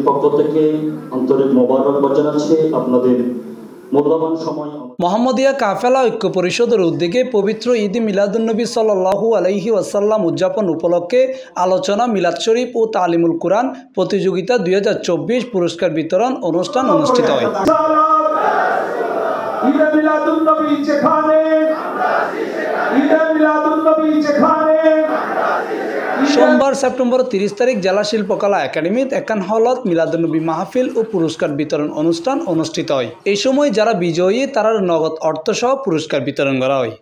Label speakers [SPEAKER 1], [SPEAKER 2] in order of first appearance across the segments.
[SPEAKER 1] পক্ষ থেকে আন্তরিক মোবারকবাদ জানাচ্ছি। আপনাদের মূল্যবান সময়।
[SPEAKER 2] মোহাম্মদিয়া কাফেলা ঐক্য পরিষদের উদ্যোগে পবিত্র ঈদ মিলাদুন্নবী সাল্লাল্লাহু আলাইহি ওয়াসাল্লাম উদযাপন উপলক্ষে আলোচনা, মিলাদ শরীফ ও তালিমুল কুরআন প্রতিযোগিতা 2024 পুরস্কার বিতরণ অনুষ্ঠান অনুষ্ঠিত হয়। সোমবার সেপ্টেম্বর 30 তারিখ জেলা শিল্পকলা একাডেমিতে একান হলত মিলাদুন্নবী মাহফিল ও পুরস্কার বিতরণ অনুষ্ঠান অনুষ্ঠিত হয়। এই সময় যারা বিজয়ী তারা নগদ অর্থসহ পুরস্কার বিতরণ করা হয়।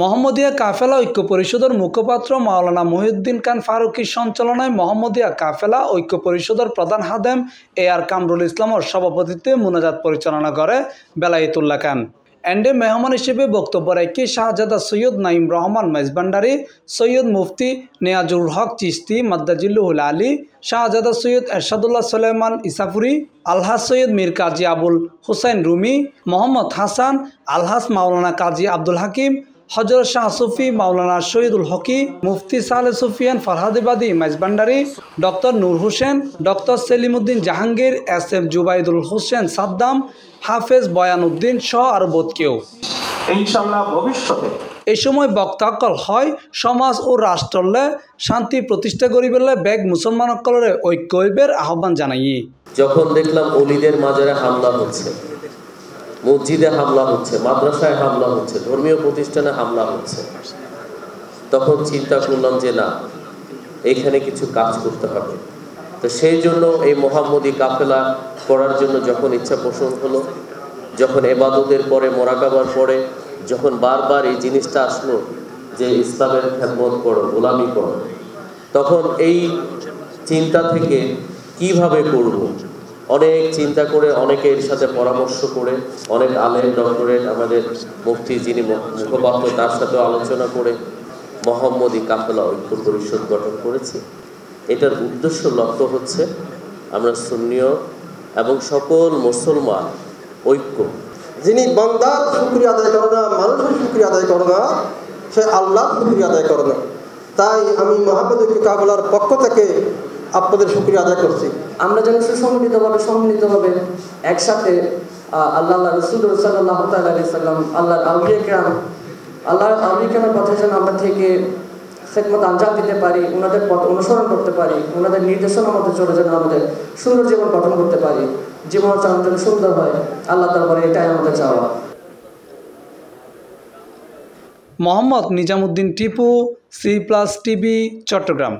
[SPEAKER 2] মোহাম্মদিয়া কাফেলা ঐক্য পরিষদের মুখপাত্র মাওলানা মহিউদ্দিন খান ফারুকীর সঞ্চালনায় মোহাম্মদিয়া কাফেলা ঐক্য পরিষদের প্রধান হাদেম AR কামরুল ইসলামের সভাপতিত্বে মুনাজাত পরিচালনা করে বেলায়েতুল্লাহ খান। এন্ডে মেহমান হিসেবে বক্তব্য রাখে শাহজাদা সৈয়দ নাইম রহমান মেজবান্ডারি, সৈয়দ মুফতি নেয়াজুল হক চিস্তি মাদ্দাজিল্লুহুল আলী, শাহজাদা সৈয়দ এরশাদুল্লাহ সুলাইমান ইসাফুরি, আলহাজ সৈয়দ মীর কাজী আবুল হুসাইন রুমি, মোহাম্মদ হাসান, আলহাজ মাওলানা কাজী আব্দুল হাকিম, হজরত শাহ সুফি মাওলানা শহীদুল হকি, মুফতি সালে সুফিয়ান ফরহাদিবাদী মেজবান্ডারি, ডক্টর নূর হোসেন, ডক্টর সেলিমউদ্দিন জাহাঙ্গীর, SM জুবাইদুল হোসেন সাদ্দাম, হাফেজ বয়ানউদ্দিন সহ আরো বোধ কেউ
[SPEAKER 3] ইনশাআল্লাহ ভবিষ্যতে
[SPEAKER 2] এই সময় বক্তাকল হয় সমাজ ও রাষ্ট্রলে শান্তি প্রতিষ্ঠা করিবেলে বেগ মুসলমানসকলরে ঐক্য হইবের আহ্বান জানাই।
[SPEAKER 4] যখন দেখলাম অলিদের মাজারে হামলা হচ্ছে, মসজিদে হামলা হচ্ছে, মাদ্রাসায় হামলা হচ্ছে, ধর্মীয় প্রতিষ্ঠানে হামলা হচ্ছে, তখন চিন্তা করলাম যে না, এইখানে কিছু কাজ করতে হবে। তো সেই জন্য এই মোহাম্মদী কাফেলা করার জন্য যখন ইচ্ছা পোষণ হলো, যখন ইবাদতের পরে মোরাকাবার পরে যখন বারবার এই জিনিসটা আসলো যে ইসলামের খেদমত করো, গোলামি করো, তখন এই চিন্তা থেকে কিভাবে করব, অনেক চিন্তা করে, অনেকের সাথে পরামর্শ করে, অনেক আলেম ডক্টরেট আমাদের মুফতি যিনি মুখপাত্র তার সাথে আলোচনা করে মোহাম্মদী কাফেলা ঐক্য পরিষদ গঠন করেছি। এটার উদ্দেশ্য লক্ষ্য হচ্ছে আমরা সুন্নিয় এবং সকল মুসলমান ঐক্য।
[SPEAKER 5] যিনি বান্দার শুকরিয়া আদায় করে না, মানুষের শুকরিয়া আদায় করে না, সে আল্লাহর শুকরিয়া আদায় করে না। তাই আমি মোহাম্মদী কাফেলার পক্ষ থেকে আপনাদের শুকরিয়া আদায় করছি।
[SPEAKER 6] আমরা যেন সুসংগঠিতভাবে সম্মিলিতভাবে একসাথে আল্লাহ রসুল সাল্লাল্লাহু আলাইহি ওয়াসাল্লাম, আল্লাহর আউলিয়া কেরাম, আল্লাহর আউলিয়া কেরামের পথে যেন আমরা থেকে খেদমত আঞ্জাম দিতে পারি, ওনাদের পথ অনুসরণ করতে পারি, ওনাদের নির্দেশনা মতো চলে যেন আমাদের সুন্দর জীবন গঠন করতে পারি, জীবন যেন সুন্দর হয়। আল্লাহ তাআলা এটাই আমাদের চাওয়া।
[SPEAKER 2] Mohammad Nizamuddin Tipu, C+ TV, Chittagong.